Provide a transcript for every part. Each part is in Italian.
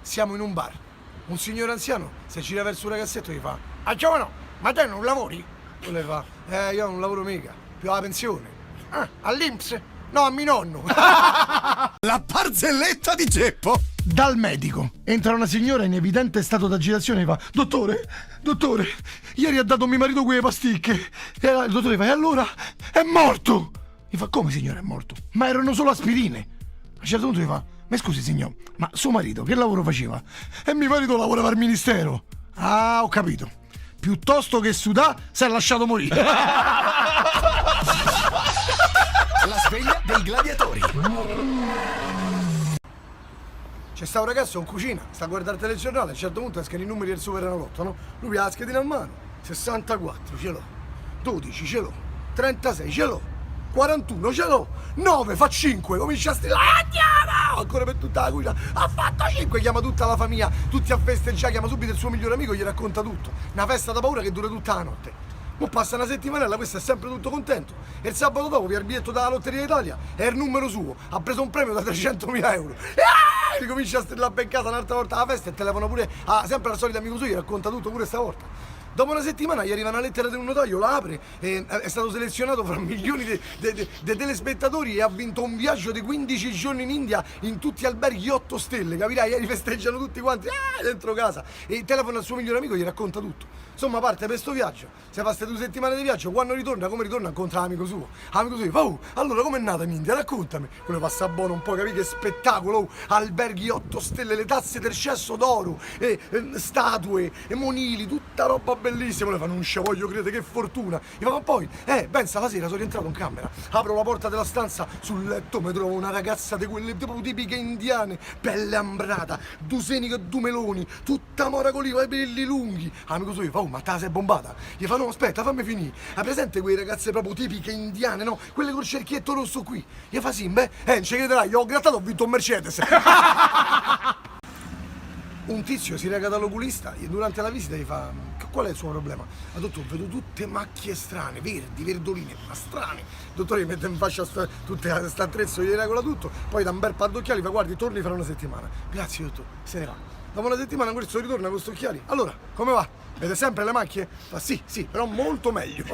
siamo in un bar. Un signore anziano, se gira verso un ragazzetto, gli fa: ah, giovane, ma te non lavori? E lei fa: io non lavoro mica, più alla pensione. Ah, all'Inps? No, a mio nonno. La barzelletta di Geppo. Dal medico entra una signora in evidente stato d'agitazione e fa: dottore, ieri ha dato mio marito quelle pasticche. E il dottore fa: e allora? È morto. Gli fa: come signore è morto? Ma erano solo aspirine. A un certo punto gli fa: ma scusi signor, ma suo marito che lavoro faceva? E mio marito lavorava al ministero. Ah, ho capito. Piuttosto che sudà si è lasciato morire. La sveglia dei gladiatori. C'è sta un ragazzo in cucina, sta a guardare il telegiornale, a un certo punto escono i numeri del Superenalotto, no? Lui ha la schedina in mano: 64 ce l'ho, 12 ce l'ho, 36 ce l'ho, 41 ce l'ho, 9 fa 5, comincia a strillare: andiamo! Ancora per tutta la cucina: ha fatto 5, chiama tutta la famiglia, tutti a festeggiare, chiama subito il suo migliore amico, gli racconta tutto. Una festa da paura che dura tutta la notte. Mo passa una settimanella, questo è sempre tutto contento. E il sabato dopo via il biglietto dalla Lotteria d'Italia, è il numero suo, ha preso un premio da 300.000 euro. E ricomincia a strillare a casa un'altra volta alla festa e telefona pure sempre al solito amico suo, gli racconta tutto pure stavolta. Dopo una settimana gli arriva una lettera di un notaio, la apre, e è stato selezionato fra milioni di telespettatori e ha vinto un viaggio di 15 giorni in India in tutti alberghi 8 stelle, capirai? Ieri festeggiano tutti quanti dentro casa, e telefona al suo migliore amico, gli racconta tutto. Insomma, parte per sto viaggio, si fa queste 2 settimane di viaggio, quando ritorna, come ritorna, incontra l'amico suo. L'amico suo gli fa: oh, allora com'è nata in India? Raccontami. Quello passa buono un po', capi che spettacolo, alberghi 8 stelle, le tazze del cesso d'oro, statue, monili, tutta roba bellissima. Le fa: non ci voglio credere, che fortuna. Gli fa: ma poi, pensa, la sera sono rientrato in camera, apro la porta della stanza, sul letto mi trovo una ragazza di quelle proprio tipiche indiane, pelle ambrata, 2 seni e 2 meloni, tutta mora con i capelli lunghi. L'amico suo gli fa: oh, ma te la sei bombata? Gli fa: no, aspetta, fammi finire. Hai presente quelle ragazze proprio tipiche indiane, no? Quelle col cerchietto rosso qui? Gli fa: sì, beh, non ci crederai, io ho grattato, ho vinto un Mercedes. Un tizio si reca dall'oculista e durante la visita gli fa: qual è il suo problema? Ma dottore, vedo tutte macchie strane, verdi, verdoline, ma strane. Il dottore gli mette in faccia tutto questo attrezzo, gli regola tutto, poi da un bel par d'occhiali fa: guardi, torni fra una settimana. Grazie dottore, se ne va. Dopo una settimana questo ritorna con questi occhiali. Allora, come va? Vede sempre le macchie? Fa: sì, però molto meglio.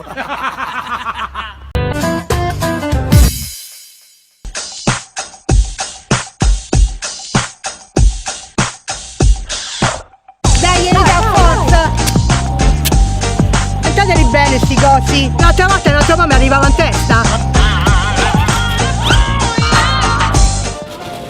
Guardateli bene sti cosi. L'altra volta il nostro po' mi arrivava in testa.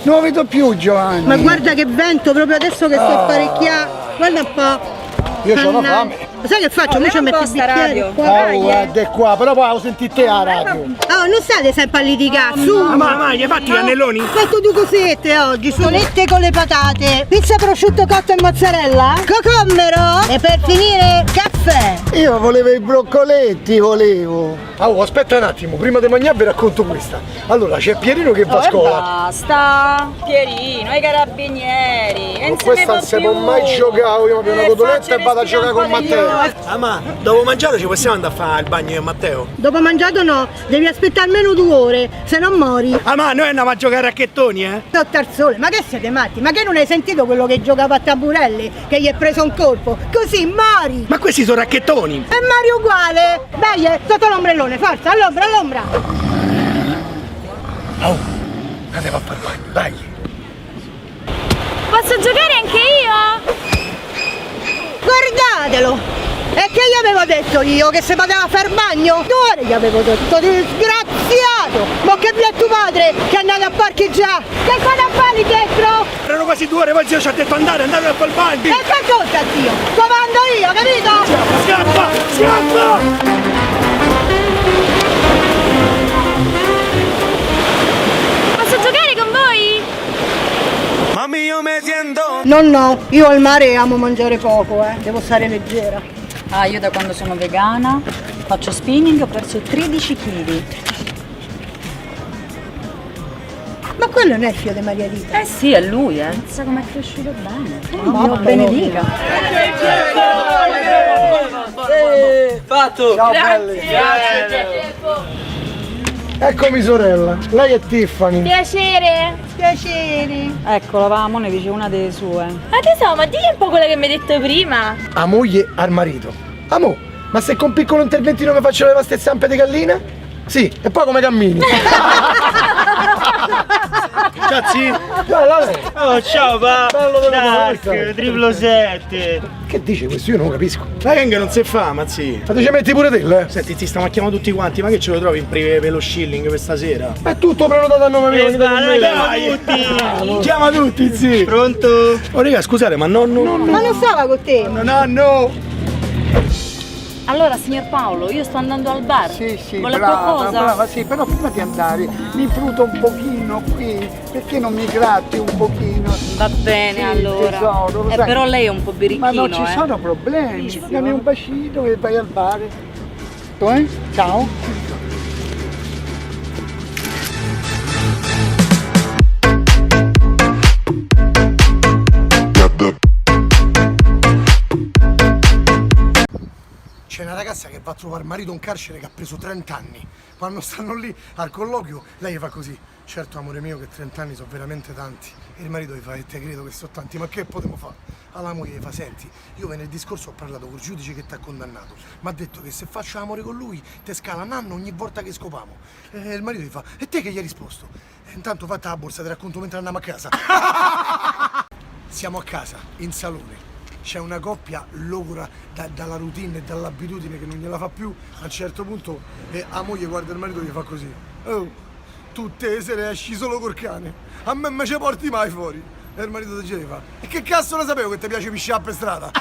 Non lo vedo più, Giovanni. Ma guarda che vento proprio adesso che sto apparecchiando. Guarda un po'. Io c'ho una fame. Sai che faccio? Mo ci metto il bicchiere qua. Guarda è qua, però poi lo senti te a radio. Oh, non state sempre a litigare, su! Ma gli hai fatti gli annelloni? Ho fatto 2 cosette oggi, solette con le patate, pizza prosciutto cotto e mozzarella, cocommero e per finire caffè. Io volevo i broccoletti, volevo. Oh, aspetta un attimo, prima di mangiare vi racconto questa. Allora, c'è Pierino che va a scuola. Basta, Pierino, i carabinieri. Con questa non si può mai giocare, io mi una cotoletta e vado a giocare con Matteo. Ah, ma dopo mangiare ci possiamo andare a fare il bagno io e Matteo? Dopo mangiato no, devi aspettare almeno 2 ore, se non mori. Ah, ma noi andiamo a giocare a racchettoni, Sotto al sole, ma che siete matti? Ma che non hai sentito quello che giocava a Tamburelli? Che gli è preso un colpo? Così mori! Ma questi sono racchettoni! E mori uguale! Dai, sotto l'ombrellone, forza, all'ombra! Oh, andiamo a fare il bagno, dai! Posso giocare anche io? Guardatelo! E che gli avevo detto io che si poteva far bagno? 2 ore gli avevo detto, disgraziato! Ma che è tuo padre che è andato a parcheggiare? Che fate a fare lì dentro? Erano quasi 2 ore, poi zio ci ha detto andate a fare il bagno! E che conta zio? Comando io, capito? Scappa! Scappa! Posso giocare con voi? Mami, io mi sento... No, io al mare amo mangiare poco, devo stare leggera. Ah, io da quando sono vegana faccio spinning, ho perso 13 kg. Ma quello non è il figlio di Maria Rita. Eh sì, è lui, Sa com'è cresciuto bene. Dio benedica. Fatto! Ciao belli. Eccomi sorella, lei è Tiffany. Piacere. Piacere. Eccolo, va, mo ne dice una delle sue. Ma tesoro, ma digli un po' quello che mi hai detto prima. A moglie al marito. Amo, ma se con piccolo interventino mi faccio le vaste zampe di gallina? Sì, e poi come cammini? Cazzi! Oh, ciao, pa! Bello delle Tac, volte. triplo 7. Che dice questo? Io non lo capisco. Ma che non si fa, mazzi? Ma te ci metti pure te, eh? Senti, ti stiamo chiamando tutti quanti, ma che ce lo trovi in privé per lo shilling per stasera? È tutto prenotato a nome mio. Chiama tutti, sì! Pronto? Oh, raga, scusate, ma nonno... Ma non stava con te? Nonno! Allora, signor Paolo, io sto andando al bar. Sì, sì, Vuole brava, qualcosa? brava, sì, però prima di andare mi fruto un pochino qui, perché non mi gratti un pochino? Va bene, Sì, allora. tesoro, lo sai. Però lei è un po' Ma birichino, non ci sono problemi, dammi un bacino e vai al bar. Ciao. C'è una ragazza che va a trovare il marito in carcere che ha preso 30 anni. Quando stanno lì al colloquio, lei gli fa così: certo amore mio che 30 anni sono veramente tanti. E il marito gli fa: e te credo che sono tanti, ma che potevo fare? Alla moglie gli fa: senti, io venerdì scorso ho parlato col giudice che ti ha condannato. Mi ha detto che se faccio amore con lui te scala un anno ogni volta che scopamo. E il marito gli fa: e te che gli hai risposto? E intanto fatta la borsa, te racconto mentre andiamo a casa. Siamo a casa, in salone. C'è una coppia logora dalla routine e dall'abitudine che non gliela fa più. A un certo punto la moglie guarda il marito e gli fa così: oh, tutte le sere esci solo col cane, a me ci porti mai fuori. E il marito ti fa: e che cazzo ne sapevo che ti piace pisciare per strada?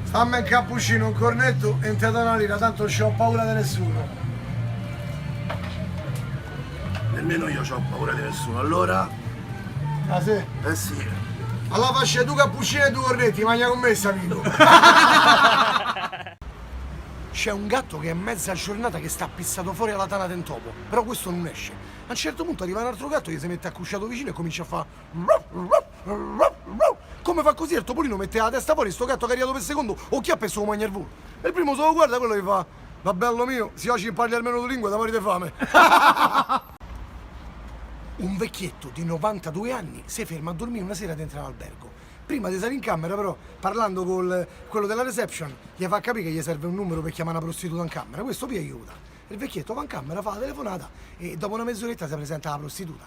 Stammi in cappuccino, un cornetto e entrata una lira, tanto non ho paura di nessuno. Nemmeno io ho paura di nessuno, allora... Ah sì? Eh sì. Allora faccia due cappuccini e due cornetti, mangia con me amico. C'è un gatto che è mezza giornata che sta pissato fuori alla tana del topo, però questo non esce. A un certo punto arriva un altro gatto che si mette accusciato vicino e comincia a fare... Come fa così? Il topolino mette la testa fuori, sto gatto che è arrivato per secondo, o chiappa e se lo mangia il volo. E il primo se lo guarda, quello gli fa: va bello mio, se oggi impari almeno due lingue da morire fame. Un vecchietto di 92 anni si ferma a dormire una sera dentro l'albergo. Prima di salire in camera, però, parlando con quello della reception, gli fa capire che gli serve un numero per chiamare una prostituta in camera. Questo vi aiuta. Il vecchietto va in camera, fa la telefonata e dopo una mezz'oretta si presenta la prostituta.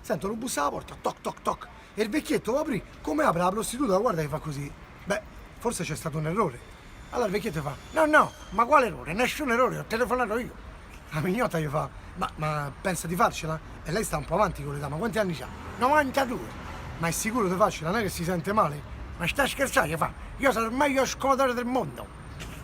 Sentono bussare alla porta, toc toc toc. E il vecchietto va a aprire. Come apre la prostituta, guarda che fa così. Beh, forse c'è stato un errore. Allora il vecchietto fa: no, ma quale errore? Nessun errore, ho telefonato io. La mignotta gli fa: ma pensa di farcela? E lei sta un po' avanti con l'età, ma quanti anni ha? 92. Ma è sicuro di farcela? Non è che si sente male? Ma sta scherzando? Gli fa: io sono il meglio scomatore del mondo.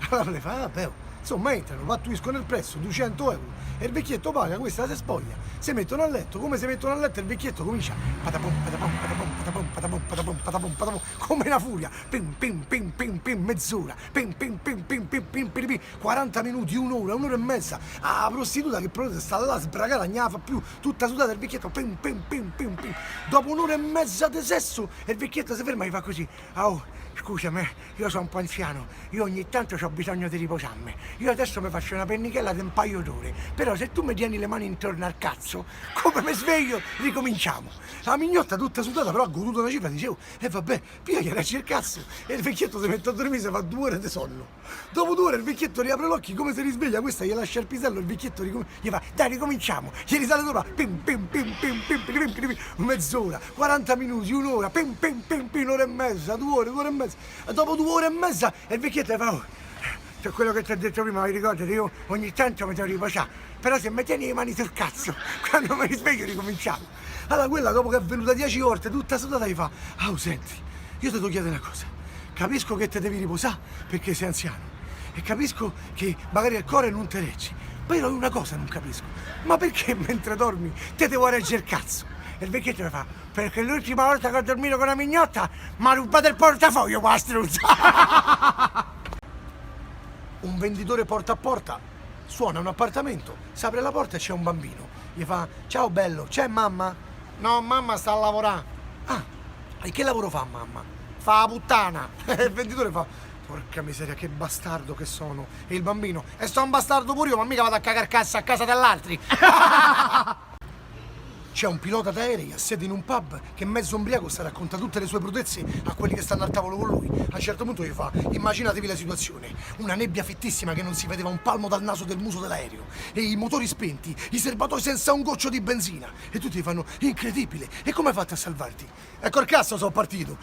Allora le fa: vabbè, insomma entrano, pattuiscono il prezzo, 200 euro. E il vecchietto paga, questa si spoglia. Si mettono a letto, come si mettono a letto il vecchietto comincia patapom, patapom, patapom, patapom, patapom, patapom, patapom, patapom, come una furia. Pim, pim, pim, pim, pim, mezz'ora. Pim, pim, pim, pim, pim, pim, pim, pim, 40 minuti, un'ora e mezza. La prostituta che proprio sta là sbragata, non la fa più, tutta sudata, il vecchietto pim, pim, pim, pim, pim. Dopo un'ora e mezza di sesso, il vecchietto si ferma e fa così: oh, scusami, io sono un po' anziano, io ogni tanto ho bisogno di riposarmi. Io adesso mi faccio una pennichella di un paio d'ore, però se tu mi tieni le mani intorno al cazzo, come mi sveglio, ricominciamo. La mignotta tutta sudata, però ha goduto una cifra, dicevo, e vabbè, pia gli regge il cazzo. E il vecchietto si mette a dormire, si fa 2 ore di sonno. Dopo 2 ore il vecchietto riapre gli occhi, come si risveglia, questa gli lascia il pisello, il vecchietto gli fa: dai, ricominciamo. Gli risale sopra, pim, pim, pim, pim, pim, pim, pim, pim, mezz'ora, 40 minuti, un'ora, pim, pim, pim, pim, un'ora e mezza, 2 ore e mezza. Dopo 2 ore e mezza il vecchietto gli fa: oh, c'è quello che ti ho detto prima, mi ricordati, io ogni tanto mi devo riposare, però se mi tieni le mani sul cazzo, quando mi risveglio ricominciamo. Allora quella, dopo che è venuta 10 volte, tutta sudata, gli fa: oh, senti, io ti devo chiedere una cosa, capisco che te devi riposare perché sei anziano e capisco che magari il cuore non ti regge, però una cosa non capisco, ma perché mentre dormi te devo reggere il cazzo? E il vecchietto mi fa: perché l'ultima volta che ho dormito con la mignotta mi ha rubato il portafoglio, qua struzza. Un venditore porta a porta suona un appartamento, si apre la porta e c'è un bambino. Gli fa: ciao bello, c'è mamma? No, mamma sta a lavorare. Ah, e che lavoro fa mamma? Fa la puttana. E il venditore fa: Porca miseria, che bastardo che sono. E il bambino? E sto un bastardo pure io, ma mica vado a cagar cassa a casa dell'altri. C'è un pilota d'aerei a sede in un pub che mezzo ombriaco sta racconta tutte le sue brutezze a quelli che stanno al tavolo con lui. A un certo punto gli fa: immaginatevi la situazione, una nebbia fittissima che non si vedeva un palmo dal naso del muso dell'aereo, e i motori spenti, i serbatoi senza un goccio di benzina, e tutti gli fanno: incredibile, e come hai fatto a salvarti? E col cazzo sono partito.